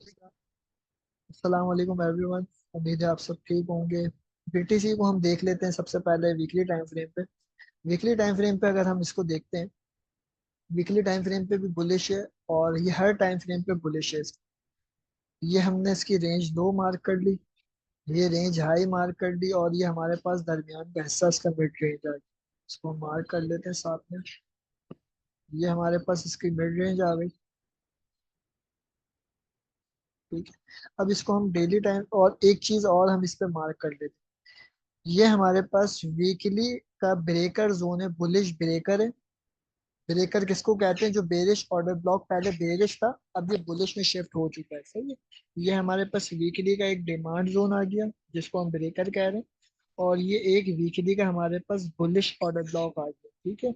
अस्सलाम वालेकुम एवरीवन। उम्मीद है आप सब ठीक होंगे। बीटीसी को हम देख लेते हैं सबसे पहले वीकली टाइम फ्रेम पे। वीकली टाइम फ्रेम पे अगर हम इसको देखते हैं, वीकली टाइम फ्रेम पे भी बुलिश है और ये हर टाइम फ्रेम पे बुलिश है। ये हमने इसकी रेंज 2 मार्क कर ली, ये रेंज हाई मार्क कर ली और ये हमारे पास दरमियान का हिस्सा इसका मिड रेंज आ गया। इसको हम मार्क कर लेते हैं साथ में। ये हमारे पास इसकी मिड रेंज आ गई। ठीक है, अब इसको हम डेली टाइम और एक चीज और हम इस पे मार्क कर लेते हैं। ये हमारे पास वीकली का ब्रेकर जोन है, बुलिश ब्रेकर है। ब्रेकर किसको कहते हैं? जो बेरिश ऑर्डर ब्लॉक पहले बेरिश था, अब ये बुलिश में शिफ्ट हो चुका है। सही है। ये हमारे पास वीकली का एक डिमांड जोन आ गया जिसको हम ब्रेकर कह रहे हैं, और ये एक वीकली का हमारे पास बुलिश ऑर्डर ब्लॉक आ गया। ठीक है,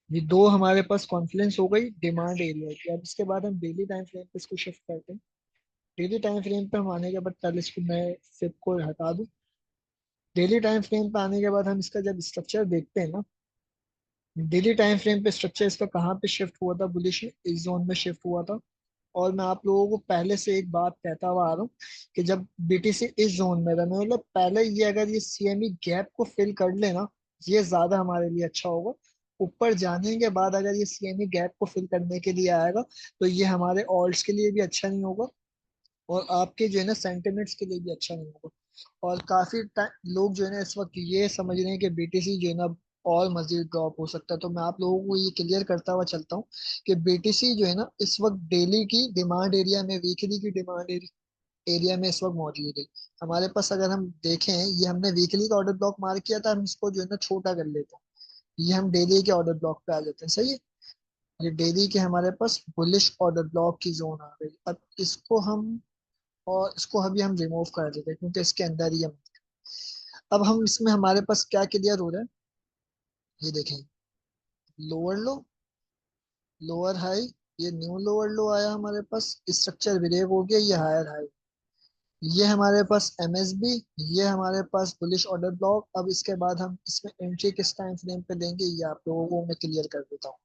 ये दो हमारे पास कॉन्फ्लुएंस हो गई डिमांड एरिया की। अब इसके बाद हम डेली टाइम फ्रेम पे इसको शिफ्ट करते हैं। डेली टाइम फ्रेम पे हम आने के बाद पहले इसको मैं सिप को हटा दूं। डेली टाइम फ्रेम पे आने के बाद हम इसका जब स्ट्रक्चर देखते हैं ना, डेली टाइम फ्रेम पे स्ट्रक्चर इसका कहाँ पे शिफ्ट हुआ था? बुलिश इस जोन में शिफ्ट हुआ था। और मैं आप लोगों को पहले से एक बात कहता हुआ आ रहा हूँ कि जब बीटीसी इस जोन में रहने, मतलब पहले ये अगर ये सीएमई गैप को फिल कर लेना, ये ज्यादा हमारे लिए अच्छा होगा। ऊपर जाने के बाद अगर ये सीएमई गैप को फिल करने के लिए आएगा तो ये हमारे ऑल्ट्स के लिए भी अच्छा नहीं होगा और आपके जो है ना सेंटिमेंट्स के लिए भी अच्छा नहीं होगा। और काफी लोग जो है ना इस वक्त ये समझ रहे हैं कि बीटीसी जो है ना और मजीद ड्रॉप हो सकता है। तो मैं आप लोगों को ये क्लियर करता हुआ चलता हूँ कि बीटीसी जो है ना इस वक्त डेली की डिमांड एरिया में, वीकली की डिमांड एरिया में इस वक्त मौजूद है। हमारे पास अगर हम देखें, ये हमने वीकली का ऑर्डर ब्लॉक मार्क किया था, हम इसको जो है ना छोटा कर लेते हैं। ये हम डेली के ऑर्डर ब्लॉक पे आ जाते हैं। सही है, ये डेली के हमारे पास बुलिश ऑर्डर ब्लॉक की जोन आ गई। अब इसको हम, और इसको अभी हम रिमूव कर देते हैं क्योंकि इसके अंदर ही हम, अब हम इसमें हमारे पास क्या क्लियर हो रहा है, ये देखें। लोअर लो, लोअर हाई, ये न्यू लोअर लो आया हमारे पास, स्ट्रक्चर ब्रेक हो गया, ये हायर हाई। ये हमारे पास एमएसबी, ये हमारे पास बुलिश ऑर्डर ब्लॉक। अब इसके बाद हम इसमें एंट्री किस टाइम फ्रेम पे देंगे ये आप लोगों को मैं क्लियर कर देता हूँ।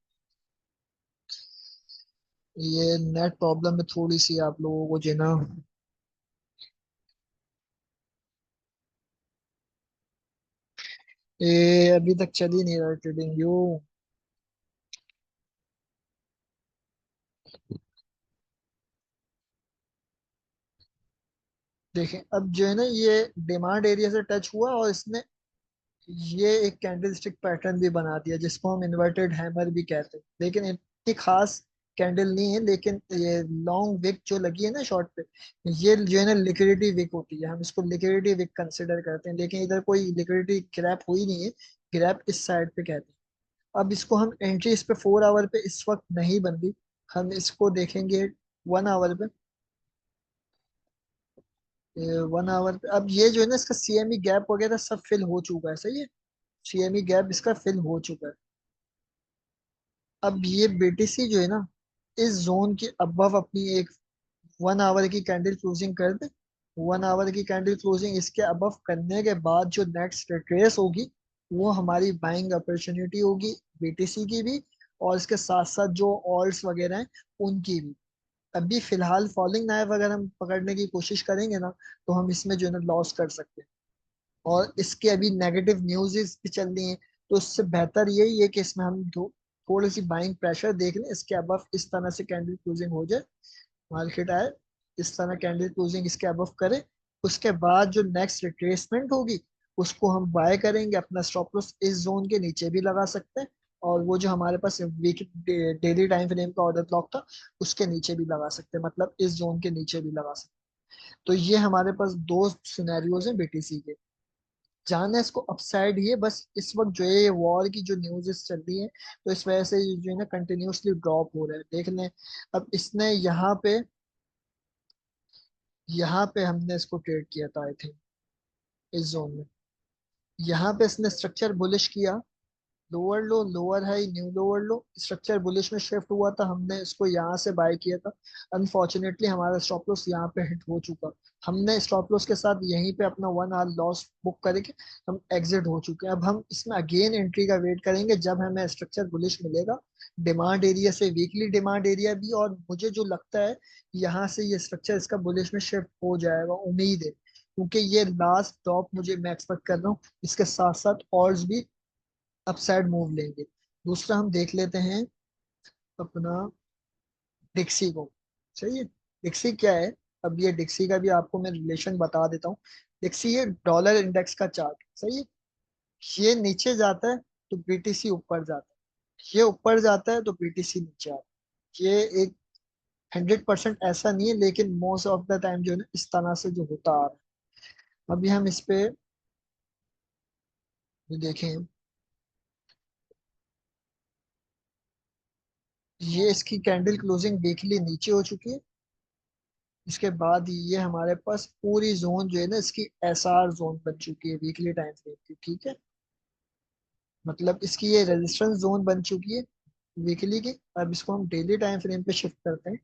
ये नेट प्रॉब्लम है थोड़ी सी आप लोगों को जो है ना, ये अभी तक चल ही नहीं रहा ट्रेडिंग यू। देखें, अब जो है ना ये डिमांड एरिया से टच हुआ और इसने ये एक कैंडल स्टिक पैटर्न भी बना दिया जिसको हम इन्वर्टेड हैमर भी कहते हैं, लेकिन इतनी खास कैंडल नहीं है। लेकिन ये लॉन्ग विक जो लगी है ना शॉर्ट पे, ये जो है ना लिक्विडिटी विक होती है, हम इसको लिक्विडिटी विक कंसिडर करते हैं। लेकिन इधर कोई लिक्विडिटी क्रैप हुई नहीं है, क्रैप इस साइड पे कहते हैं। अब इसको हम एंट्री इस पे 4 आवर पे इस वक्त नहीं बन रही, हम इसको देखेंगे 1 आवर पे। 1 आवर पे अब ये जो है ना इसका सीएमई गैप वगैरह सब फिल हो चुका है। सही है, सीएमई गैप इसका फिल हो चुका है। अब ये बीटीसी जो है ना इस जोन के अबव अपनी एक 1 आवर की कैंडल क्लोजिंग कर दे। 1 आवर की कैंडल क्लोजिंग इसके अबव करने के बाद जो नेक्स्ट रिट्रेस होगी वो हमारी बाइंग अपॉर्चुनिटी होगी, बीटीसी की भी और इसके साथ साथ जो ऑल्ट्स वगैरह हैं उनकी भी। अभी फिलहाल फॉलिंग नाइफ अगर हम पकड़ने की कोशिश करेंगे ना तो हम इसमें जो है ना लॉस कर सकते हैं। और इसके अभी नेगेटिव न्यूज़ भी चल रही हैं, तो उससे बेहतर यही है कि इसमें हम थोड़ी सी बाइंग प्रेशर देख लें, इसके अबव इस तरह से कैंडल क्लोजिंग हो जाए, मार्केट आए इस तरह कैंडल क्लोजिंग इसके अबव करे। उसके बाद जो नेक्स्ट रिट्रेसमेंट होगी उसको हम बाय करेंगे, अपना स्टॉप लॉस इस जोन के नीचे भी लगा सकते हैं और वो जो हमारे पास वीक डेली टाइम फ्रेम का ऑर्डर ब्लॉक था उसके नीचे भी लगा सकते हैं, मतलब इस जोन के नीचे भी लगा सकते हैं। तो ये हमारे पास दो सिनेरियोज हैं बीटीसी के। जाना है इसको अपसाइड, ये बस इस वक्त जो है ये वॉर की जो न्यूज़ चल रही है तो इस वजह से ये जो है ना कंटिन्यूअसली ड्रॉप हो रहा है, देख लें। अब इसने यहाँ पे हमने इसको ट्रेड किया था आई थिंक इस जोन में। यहाँ पे इसने स्ट्रक्चर बुलिश किया, lower low, lower high, new lower लो, स्ट्रक्चर बुलिश में शिफ्ट हुआ था, हमने इसको यहाँ से बाय किया था। अनफॉर्चुनेटली हमारा स्टॉप लॉस यहाँ पे हिट हो चुका, हमने स्टॉप लॉस के साथ यहीं पे अपना 1 आवर लॉस बुक करके हम एग्जिट हो चुके हैं। अब हम इसमें अगेन एंट्री का वेट करेंगे जब हमें स्ट्रक्चर बुलिश मिलेगा, डिमांड एरिया से वीकली डिमांड एरिया भी, और मुझे जो लगता है यहाँ से ये स्ट्रक्चर इसका बुलिश में शिफ्ट हो जाएगा, उम्मीद है, क्योंकि ये लास्ट टॉप मुझे मैं एक्सपेक्ट कर रहा हूँ। इसके साथ साथ और भी अपसाइड मूव लेंगे। दूसरा हम देख लेते हैं अपना डिक्सी को। सही है, डिक्सी क्या है? अब ये डिक्सी का भी आपको मैं रिलेशन बता देता हूँ। डिक्सी ये डॉलर इंडेक्स का चार्ट, सही है। ये नीचे जाता है तो बीटीसी ऊपर जाता है, ये ऊपर जाता है तो बीटीसी नीचे आता है। ये एक 100% ऐसा नहीं है, लेकिन मोस्ट ऑफ द टाइम जो है ना इस तरह से जो होता आ रहा है। अभी हम इस पे ये देखें, ये इसकी कैंडल क्लोजिंग वीकली नीचे हो चुकी है। इसके बाद ये हमारे पास पूरी जोन जो है ना इसकी एसआर जोन बन चुकी है वीकली टाइम फ्रेम की, ठीक है। मतलब इसकी ये रेजिस्टेंस जोन बन चुकी है वीकली की। अब इसको हम डेली टाइम फ्रेम पे शिफ्ट करते हैं।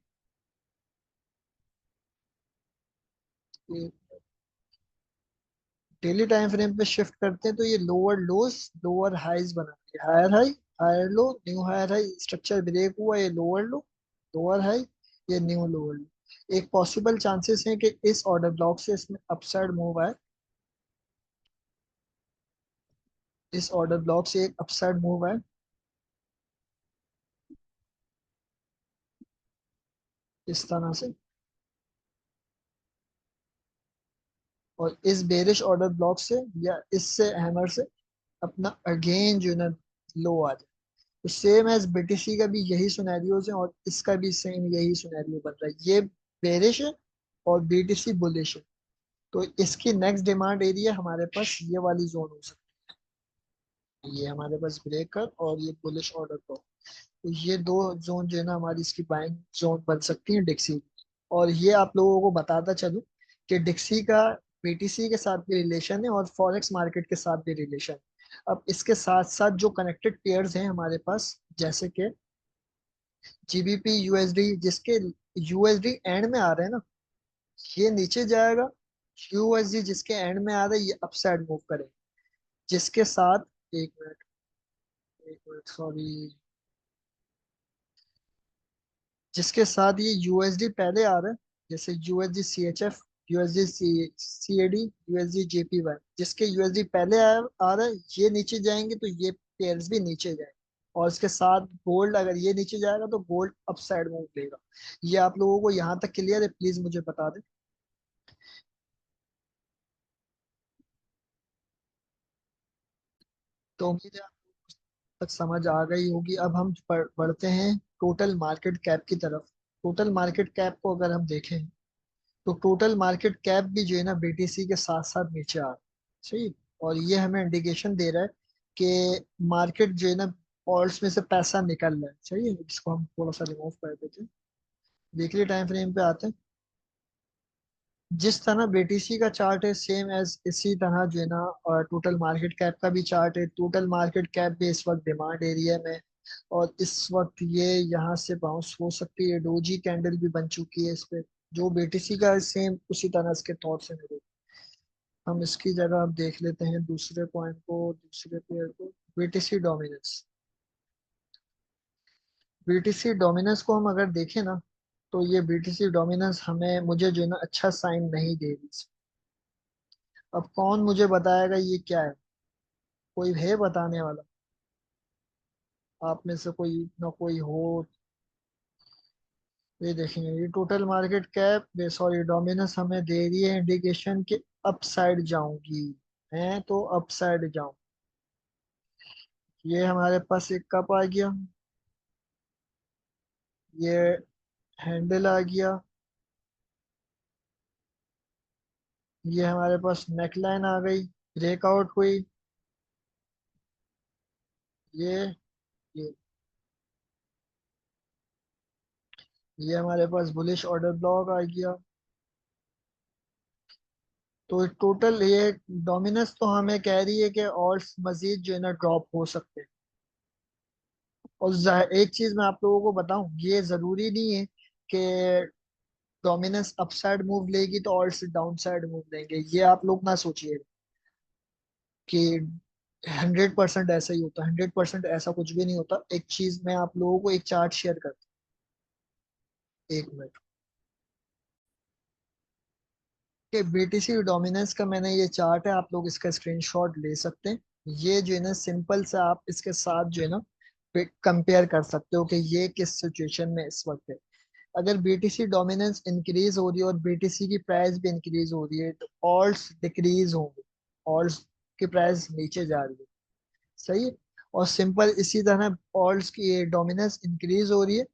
डेली टाइम फ्रेम पे शिफ्ट करते हैं तो ये लोअर लोज लोअर हाइज बनाती है, higher high higher low new higher high, structure break हुआ, ये लोअर लो लोअर हाई, ये न्यू लोअर लो। एक पॉसिबल चांसेस है कि इस ऑर्डर ब्लॉक से इसमें अपसाइड मूव आए, इस ऑर्डर ब्लॉक से एक अपसाइड मूव आए इस तरह से, और इस बेरिश ऑर्डर ब्लॉक से या इससे हैमर से अपना अगेन जो है ना लो आ जाए। तो सेम एज बीटीसी का भी यही सुनैरियोज है और इसका भी सेम यही सुनैरियो बन रहा है। ये बेरिश है और बीटीसी बुलिश है। तो इसकी नेक्स्ट डिमांड एरिया हमारे पास ये वाली जोन हो सकती है, ये हमारे पास ब्रेकर और ये बुलिश ऑर्डर को। तो ये दो जोन जो है ना हमारी इसकी बाइंग जोन बन सकती है डिक्सी। और ये आप लोगों को बताता चलूं कि डिक्सी का बीटीसी के साथ भी रिलेशन है और फॉरेक्स मार्केट के साथ भी रिलेशन है। अब इसके साथ साथ जो कनेक्टेड पेयर्स हैं हमारे पास, जैसे कि जीबीपी यूएसडी, जिसके यूएसडी एंड में आ रहे हैं ना, ये नीचे जाएगा। यूएसडी जिसके एंड में आ रहा है ये अपसाइड मूव करेगा। जिसके साथ, एक मिनट, एक मिनट सॉरी, जिसके साथ ये यूएसडी पहले आ रहा है, जैसे USD CHF, USD CAD, USD JPY, जिसके यूएसडी पहले आ रहा है ये नीचे जाएंगे तो ये पेयर्स भी नीचे जाएंगे। और इसके साथ गोल्ड, अगर ये नीचे जाएगा तो गोल्ड अप साइड मूव लेगा। ये आप लोगों को यहाँ तक क्लियर है? प्लीज मुझे बता दें। तो उम्मीद है आपको तक समझ आ गई होगी। अब हम बढ़ते हैं टोटल मार्केट कैप की तरफ। टोटल मार्केट कैप को अगर हम देखें तो टोटल मार्केट कैप भी जो है ना बीटीसी के साथ साथ नीचे आ रहा है, सही। और ये हमें इंडिकेशन दे रहा है कि मार्केट जो है ना ऑल्ट्स में से पैसा निकल रहा है, सही है। इसको हम थोड़ा सा रिमूव कर देते हैं, वीकली टाइम फ्रेम पे आते हैं। जिस तरह बीटीसी का चार्ट है सेम एज इसी तरह जो है ना और टोटल मार्केट कैप का भी चार्ट है। टोटल मार्केट कैप भी इस वक्त डिमांड एरिया में, और इस वक्त ये यहाँ से बाउंस हो सकती है। डोजी कैंडल भी बन चुकी है इस पे, जो बीटीसी का सेम उसी तरह इसके थॉट से मेरे। हम इसकी जगह अब देख लेते हैं दूसरे पॉइंट को, दूसरे पेयर को, बीटीसी डोमिनेंस। बीटीसी डोमिनेंस को हम अगर देखें ना तो ये बीटीसी डोमिनेंस हमें मुझे जो है ना अच्छा साइन नहीं दे रही। अब कौन मुझे बताएगा ये क्या है? कोई है बताने वाला आप में से? कोई ना कोई हो? ये देखेंगे, ये total market cap sorry dominance हमें दे रही है इंडिकेशन कि अप साइड जाऊंगी, है तो अप साइड जाऊं। ये हमारे पास एक कप आ गया, ये हैंडल आ गया, ये हमारे पास नेकलाइन आ गई, ब्रेकआउट हुई, ये ये ये हमारे पास बुलिश ऑर्डर ब्लॉक आ गया। तो टोटल ये डोमिनेंस तो हमें कह रही है कि और मजीद जो है ना ड्रॉप हो सकते हैं। और एक चीज मैं आप लोगों को बताऊं, ये जरूरी नहीं है कि डोमिनेंस अपसाइड मूव लेगी तो ऑल्ट्स डाउन साइड मूव लेंगे। ये आप लोग ना सोचिए कि 100% ऐसा ही होता है, 100% ऐसा कुछ भी नहीं होता। एक चीज मैं आप लोगों को एक चार्ट शेयर करता हूँ, 1 मिनट। कि बीटीसी डोमिनेंस का मैंने ये चार्ट है, आप लोग इसका स्क्रीनशॉट ले सकते हैं। ये जो है ना सिंपल से आप इसके साथ जो है ना कंपेयर कर सकते हो कि ये किस सिचुएशन में इस वक्त है। अगर बीटीसी डोमिनेंस इंक्रीज हो रही है और बीटीसी की प्राइस भी इंक्रीज हो रही है तो ऑल्ट्स डिक्रीज होंगे, ऑल्ट्स की प्राइस नीचे जा रही है। सही है। और सिंपल इसी तरह ऑल्ट्स की डोमिनेंस इंक्रीज हो रही है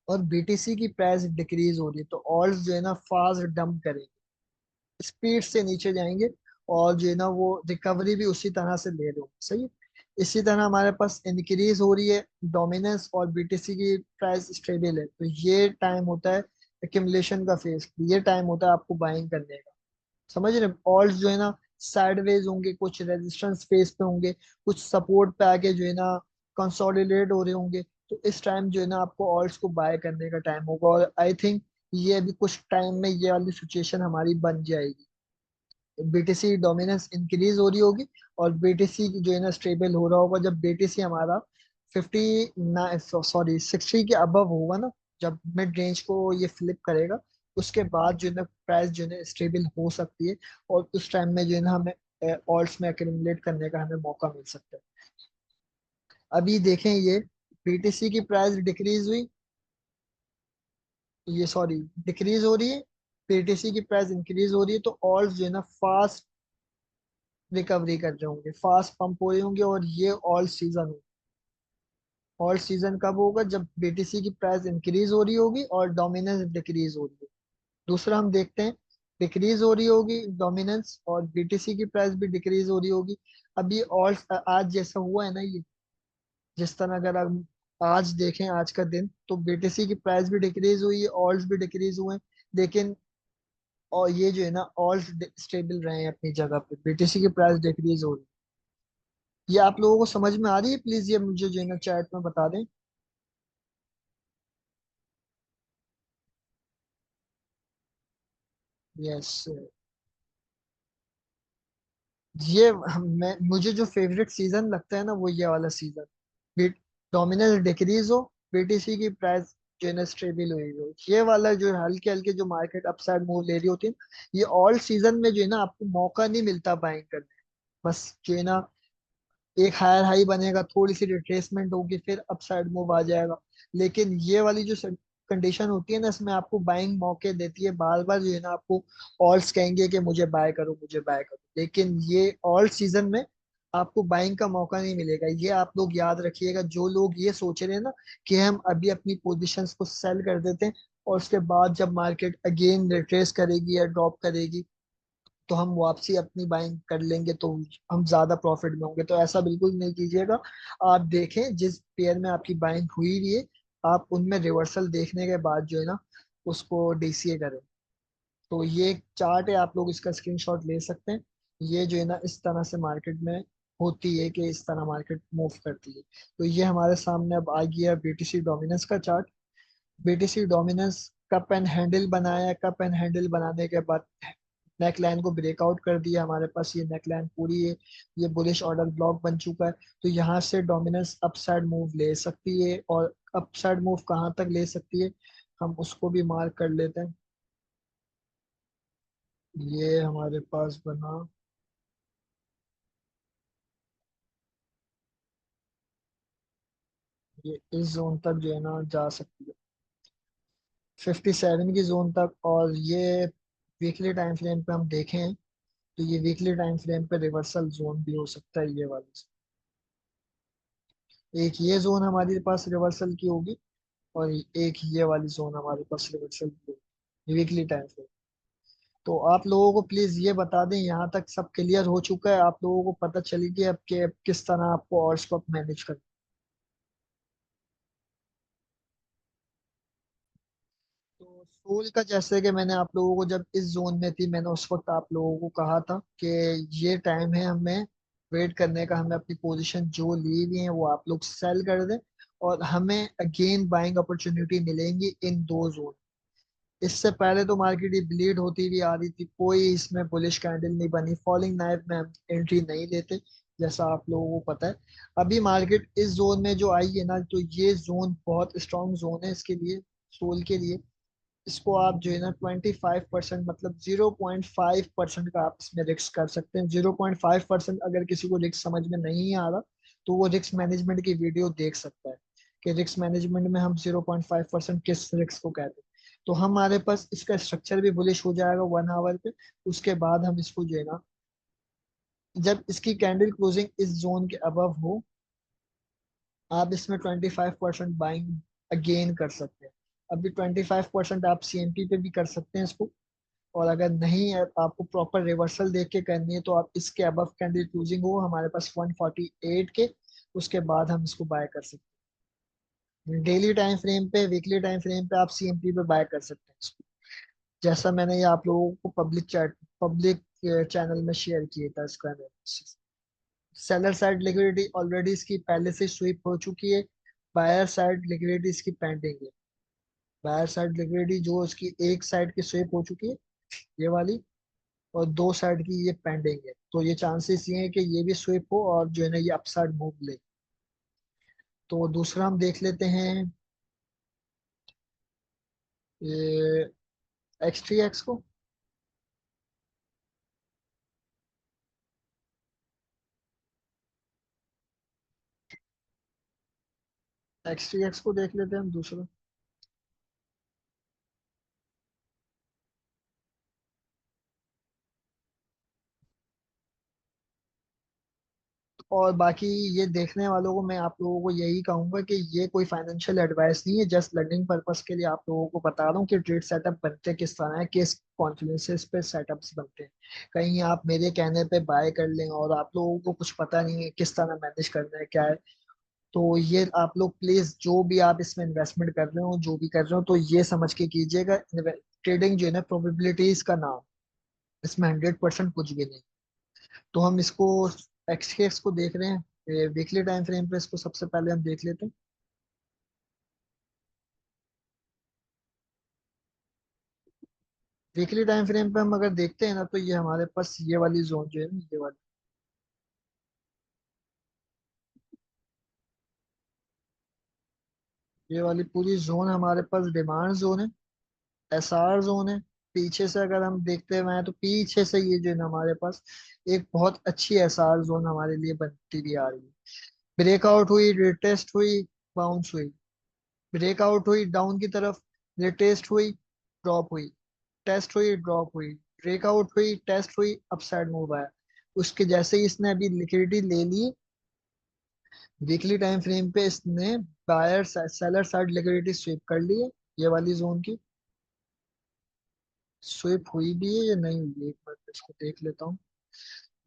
और बीटीसी की प्राइस डिक्रीज हो रही है तो ऑल्ट्स जो है ना फास्ट डंप करेंगे, स्पीड से नीचे जाएंगे। और जो है ना वो रिकवरी भी उसी तरह से ले रहे हो। सही है। इसी तरह हमारे पास इंक्रीज हो रही है डोमिनेंस और बीटीसी की प्राइस स्टेबल है तो ये टाइम होता है एक्यूमुलेशन का फेज, ये टाइम होता है आपको बाइंग करने का। समझ रहे। ऑल्ट जो है ना साइडवेज होंगे, कुछ रेजिस्टेंस फेज पे होंगे, कुछ सपोर्ट पे आके जो है ना कंसोलिडेट हो रहे होंगे। तो इस टाइम जो है ना आपको ऑल्ट्स को बाय करने का टाइम होगा और आई थिंक ये अभी कुछ टाइम में ये वाली सिचुएशन हमारी बन जाएगी। बीटीसी डोमिनेंस इंक्रीज हो रही होगी और बीटीसी जो है ना स्टेबल हो रहा होगा। जब बीटीसी हमारा 60 के अबव होगा ना, जब मिड रेंज को ये फ्लिप करेगा, उसके बाद जो है ना प्राइस जो है ना स्टेबल हो सकती है और उस टाइम में जो है ना हमें ऑल्ट्स में एक्यूमुलेट करने का हमें मौका मिल सकता है। अभी देखें ये बीटीसी की प्राइस डिक्रीज हुई, ये सॉरी डिक्रीज हो रही है, बीटीसी की प्राइस इंक्रीज हो रही है तो ऑल्ट्स जो है ना फास्ट रिकवरी कर रहे होंगे, फास्ट पंप हो रहे होंगे और ये ऑल सीजन हो। ऑल सीजन कब होगा? जब बीटीसी की प्राइस इंक्रीज हो रही होगी और डोमिनेंस डिक्रीज हो रही होगी। दूसरा हम देखते हैं, डिक्रीज हो रही होगी डोमिनेंस और बीटीसी की प्राइस भी डिक्रीज हो रही होगी। अभी ऑल आज जैसा हुआ है ना ये, जिस तरह अगर हम आज देखें आज का दिन तो बीटीसी की प्राइस भी डिक्रीज हुई है, ऑल्स भी डिक्रीज हुए हैं। लेकिन और ये जो है ना ऑल स्टेबल रहे हैं अपनी जगह पे, बीटीसी की प्राइस डिक्रीज हो रही है। ये आप लोगों को समझ में आ रही है? प्लीज ये मुझे जो है ना चैट में बता दें। यस। ये मैं मुझे जो फेवरेट सीजन लगता है ना वो ये वाला सीजन, बीट डोमिनेंस डिक्रीज हो, बीटीसी की प्राइस जो है ना स्टेबल हुई हो, ये वाला जो हल्के हल्के जो मार्केट अपसाइड मूव ले रही होती है, ये ऑल सीजन में जो है ना आपको मौका नहीं मिलता बाइंग करने का। बस जो है ना एक हायर हाई बनेगा, थोड़ी सी रिट्रेसमेंट होगी, फिर अपसाइड मूव आ जाएगा। लेकिन ये वाली जो कंडीशन होती है ना इसमें आपको बाइंग मौके देती है, बार बार जो है ना आपको ऑल्स कहेंगे कि मुझे बाय करो मुझे बाय करो, लेकिन ये ऑल सीजन में आपको बाइंग का मौका नहीं मिलेगा। ये आप लोग याद रखिएगा, जो लोग ये सोच रहे हैं ना कि हम अभी अपनी पोजीशंस को सेल कर देते हैं और उसके बाद जब मार्केट अगेन रिट्रेस करेगी या ड्रॉप करेगी तो हम वापसी अपनी बाइंग कर लेंगे तो हम ज्यादा प्रॉफिट में होंगे, तो ऐसा बिल्कुल नहीं कीजिएगा। आप देखें जिस पेयर में आपकी बाइंग हुई हुई है, आप उनमें रिवर्सल देखने के बाद जो है ना उसको डीसीए करें। तो ये एक चार्ट है, आप लोग इसका स्क्रीनशॉट ले सकते हैं। ये जो है ना इस तरह से मार्केट में होती है कि इस तरह मार्केट मूव करती है। तो ये हमारे सामने अब आ गया बीटीसी डोमिनेंस का chart. BTC dominance cup and handle बनाया, कप एंड हैंडल बनाने के बाद नेक लाइन को ब्रेकआउट कर दिया, हमारे पास ये नेक लाइन पूरी है, ये बुलिश ऑर्डर ब्लॉक बन चुका है। तो यहाँ से डोमिनेंस अपसाइड मूव ले सकती है और अपसाइड मूव कहाँ तक ले सकती है हम उसको भी मार्क कर लेते हैं। ये हमारे पास बना, ये इस जोन तक जो है ना जा सकती है, 57 की जोन तक। और ये वीकली टाइम फ्रेम पे हम देखें तो ये वीकली टाइम फ्रेम पे रिवर्सल जोन भी हो सकता है, ये वाली। एक ये जोन हमारे पास रिवर्सल की होगी और एक ये वाली जोन हमारे पास रिवर्सल की होगी वीकली टाइम फ्रेम। तो आप लोगों को प्लीज ये बता दें, यहाँ तक सब क्लियर हो चुका है? आप लोगों को पता चली कि अब किस तरह आपको और स्टॉक मैनेज करना। तो सोल का जैसे कि मैंने आप लोगों को जब इस जोन में थी मैंने उस वक्त आप लोगों को कहा था कि ये टाइम है हमें वेट करने का, हमें अपनी पोजीशन जो ली हुई है वो आप लोग सेल कर दें और हमें अगेन बाइंग अपॉर्चुनिटी मिलेंगी इन दो जोन। इससे पहले तो मार्केट ये ब्लीड होती हुई आ रही थी, कोई इसमें बुलिश कैंडल नहीं बनी, फॉलिंग नाइफ में हम एंट्री नहीं लेते। जैसा आप लोगों को पता है। अभी मार्केट इस जोन में जो आई है ना, तो ये जोन बहुत स्ट्रांग जोन है इसके लिए, सोल के लिए। इसको आप जो है ना 25%, मतलब 0.5% का आप इसमें रिस्क कर सकते हैं। 0.5% अगर किसी को रिस्क समझ में नहीं आ रहा, तो वो रिस्क मैनेजमेंट की वीडियो देख सकता है कि रिस्क मैनेजमेंट में हम 0.5% किस रिस्क को कहते हैं। तो हमारे पास इसका स्ट्रक्चर भी बुलिश हो जाएगा 1 आवर पे। उसके बाद हम इसको जो है ना, जब इसकी कैंडल क्लोजिंग इस जोन के अबव हो, आप इसमें 25% बाइंग अगेन कर सकते हैं। अभी 25% आप सीएमपी पे भी कर सकते हैं इसको। और अगर नहीं है, आपको प्रॉपर रिवर्सल देख के करनी है, तो आप इसके अबव कैंडल क्लोजिंग हो हमारे पास 148 के, उसके बाद हम इसको बाय कर सकते हैं। डेली टाइम फ्रेम पे, वीकली टाइम फ्रेम पे आप सीएमपी पे बाय कर सकते हैं इसको। जैसा मैंने ये आप लोगों को पब्लिक चैनल में शेयर किया था इसका analysis. Seller side liquidity already इसकी पहले से स्वीप हो चुकी है। बायर साइड लिक्विडिटी इसकी पेंडिंग है। बायर साइड लिक्विडिटी जो इसकी एक साइड की स्वीप हो चुकी है, ये वाली, और दो साइड की ये पेंडिंग है। तो ये चांसेस ये है कि ये भी स्वीप हो और जो है ना ये अपसाइड मूव ले। तो दूसरा हम देख लेते हैं ये XTX को। XTX को देख लेते हैं हम दूसरा। और बाकी ये देखने वालों को मैं आप लोगों को यही कहूंगा कि ये कोई फाइनेंशियल एडवाइस नहीं है, जस्ट लर्निंग पर्पस के लिए आप लोगों को बता रहा हूँ कि ट्रेड सेटअप बनते किस तरह है, किस कॉन्फिडेंसेस पे सेटअप्स बनते हैं। कहीं आप मेरे कहने पे बाय कर लें और आप लोगों को कुछ पता नहीं है किस तरह मैनेज करना है क्या है। तो ये आप लोग प्लीज, जो भी आप इसमें इन्वेस्टमेंट कर रहे हो, जो भी कर रहे हो, तो ये समझ के कीजिएगा। ट्रेडिंग जो है ना प्रोबेबिलिटीज का नाम, इसमें 100% कुछ भी नहीं। तो हम इसको एक्सकेस को देख रहे हैं वीकली टाइम फ्रेम पे, इसको सबसे पहले हम देख लेते हैं। वीकली टाइम फ्रेम पे हम अगर देखते हैं ना, तो ये हमारे पास ये वाली जोन जो है ना, ये वाली पूरी जोन हमारे पास डिमांड जोन है, SR जोन है। पीछे से अगर हम देखते हैं तो पीछे से ये जो है ना हमारे पास एक बहुत अच्छी SR जोन हमारे लिए बनती भी आ रही है। ब्रेकआउट हुई, रिटेस्ट हुई, बाउंस हुई, ब्रेकआउट हुई डाउन की तरफ, रिटेस्ट हुई, ड्रॉप हुई, टेस्ट हुई, ड्रॉप हुई, ब्रेकआउट हुई, टेस्ट हुई, अपसाइड मूव आया। उसके जैसे ही इसने अभी लिक्विडिटी ले ली, वीकली टाइम फ्रेम पे इसने buyer seller side liquidity sweep कर ली है, ये वाली जोन की। स्वीप हुई भी है या नहीं हुई है, एक बार इसको देख लेता हूँ।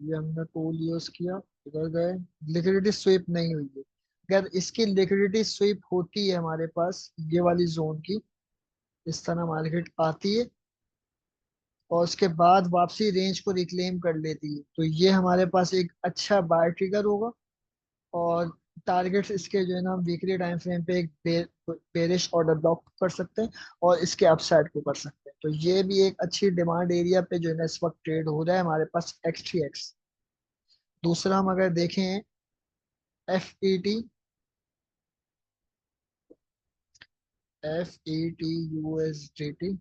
ये हमने टूल यूज किया, इधर गए, लिक्विडिटी स्वीप नहीं हुई है। अगर इसकी लिक्विडिटी स्वीप होती है हमारे पास ये वाली जोन की, इस तरह मार्केट आती है और उसके बाद वापसी रेंज को रिक्लेम कर लेती है, तो ये हमारे पास एक अच्छा बाय ट्रिगर होगा। और टारगेट्स इसके जो है ना, हम वीकली टाइम फ्रेम पे एक बेरिश ऑर्डर ब्लॉक कर सकते हैं और इसके अपसाइड को कर सकते हैं। तो ये भी एक अच्छी डिमांड एरिया पे जो है ना इस वक्त ट्रेड हो रहा है हमारे पास XTX। दूसरा हम अगर देखें FET, FET USDT,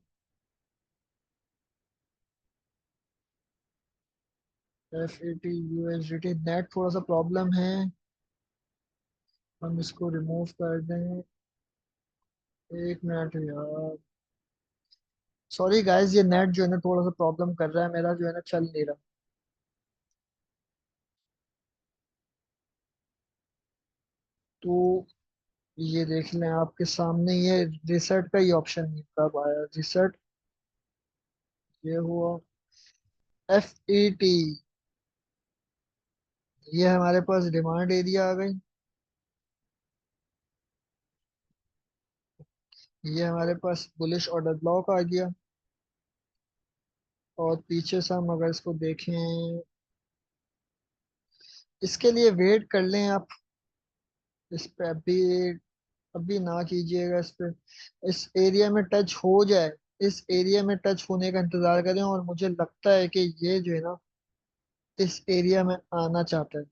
FET USDT net थोड़ा सा प्रॉब्लम है, हम इसको रिमूव कर दें। एक मिनट यार, सॉरी गाइस, ये नेट जो है ना थोड़ा सा प्रॉब्लम कर रहा है, मेरा जो है ना चल नहीं रहा। तो ये देख लें आपके सामने, ये रिसेट का ही ऑप्शन नहीं कब आया, रिसेट, ये हुआ FET। ये हमारे पास डिमांड एरिया आ गई, ये हमारे पास बुलिश ऑर्डर ब्लॉक आ गया। और पीछे से हम अगर इसको देखें, इसके लिए वेट कर लें आप, इस पे अभी अभी ना कीजिएगा इस पे। इस एरिया में टच हो जाए, इस एरिया में टच होने का इंतजार करें, और मुझे लगता है कि ये जो है ना इस एरिया में आना चाहता है।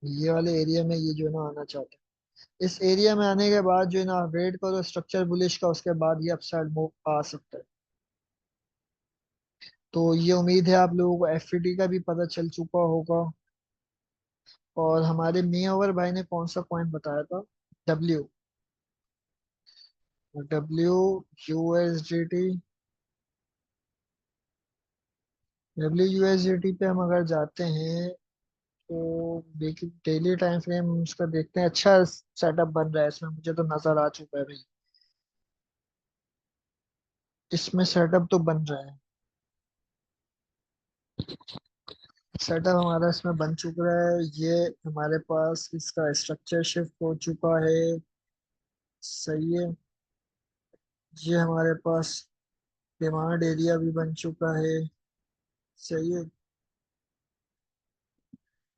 ये वाले एरिया में ये जो है ना आना चाहते हैं। इस एरिया में आने के बाद जो है ना वेट करो स्ट्रक्चर बुलिश का, उसके बाद ये अपसाइड मूव आ सकता है। तो ये उम्मीद है आप लोगों को एफईटी का भी पता चल चुका होगा। और हमारे मियावर भाई ने कौन सा कॉइन बताया था? W. W USDT. W USDT पे हम अगर जाते हैं तो देखिए डेली टाइम फ्रेम उसका देखते हैं। अच्छा सेटअप बन रहा है इसमें, मुझे तो नजर आ चुका है भाई। इसमें सेटअप तो बन रहा है। सेटअप हमारा इसमें बन चुका है। ये हमारे पास इसका स्ट्रक्चर शिफ्ट हो चुका है। सही है। ये हमारे पास डिमांड एरिया भी बन चुका है। सही है।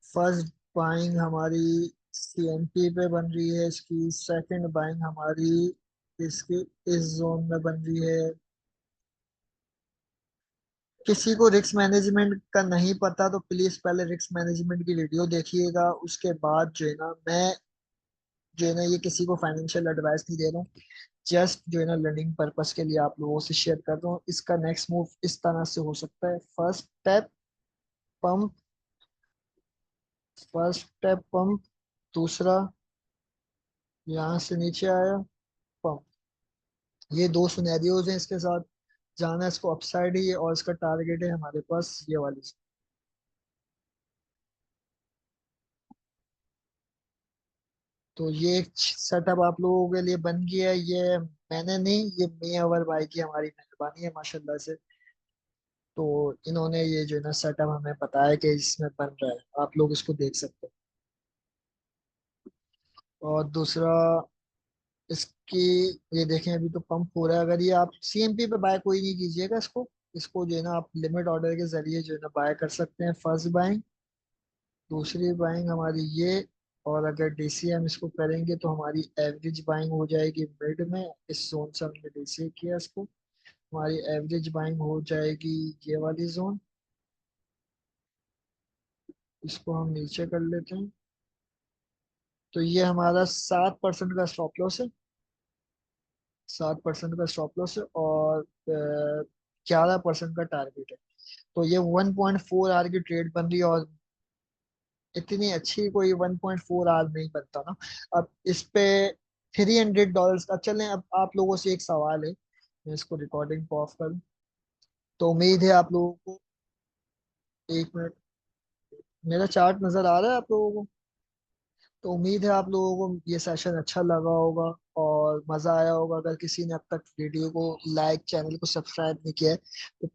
फर्स्ट बाइंग हमारी सीएनपी पे बन रही है इसकी। सेकंड बाइंग हमारी इसकी इस जोन में बन रही है। किसी को रिस्क मैनेजमेंट का नहीं पता तो प्लीज पहले रिस्क मैनेजमेंट की वीडियो देखिएगा, उसके बाद जो है ना मैं जो है ना ये किसी को फाइनेंशियल एडवाइस नहीं दे रहा हूँ। जस्ट जो है ना लर्निंग पर्पस के लिए आप लोगों से शेयर कर रहा हूँ। इसका नेक्स्ट मूव इस तरह से हो सकता है। First step pump. First step pump. दूसरा यहाँ से नीचे आया पंप। ये दो सिनेरियोज हैं इसके साथ। जाना इसको अपसाइड ही है और इसका टारगेट है हमारे पास ये वाली। तो ये एक सेटअप आप लोगों के लिए बन गया है। ये मैंने नहीं, ये मियाँ भाई की हमारी मेहरबानी है माशाल्लाह से। तो इन्होंने ये जो है ना सेटअप हमें बताया कि इसमें बन रहा है, आप लोग इसको देख सकते हैं। और दूसरा इसकी ये देखें अभी तो पंप हो रहा है। अगर ये आप सीएमपी पे बाय कोई नहीं कीजिएगा इसको। इसको जो है ना आप लिमिट ऑर्डर के जरिए जो है ना बाय कर सकते हैं। First buying. दूसरी बाइंग हमारी ये। और अगर डीसीएम इसको करेंगे तो हमारी एवरेज बाइंग हो जाएगी मिड में। इस जोन से हमने डीसीए किया इसको। हमारी एवरेज बाइंग हो जाएगी ये वाली जोन। इसको हम नीचे कर लेते हैं। तो ये हमारा 7% का स्टॉप लॉस है। 7% का स्टॉप लॉस है और 11% का टारगेट है। तो ये 1.4 आवर की ट्रेड बन रही है। और इतनी अच्छी कोई 1.4 आवर नहीं बनता ना। अब इस पे $300 का चलें। अब आप लोगों से एक सवाल है, मैं इसको रिकॉर्डिंग को ऑफ करूं। तो उम्मीद है आप लोगों को। एक मिनट। मेरा चार्ट नजर आ रहा है आप लोगों को? तो उम्मीद है आप लोगों को ये सेशन अच्छा लगा होगा और मजा आया होगा। अगर किसी ने अब तक वीडियो को लाइक, चैनल को सब्सक्राइब नहीं किया है तो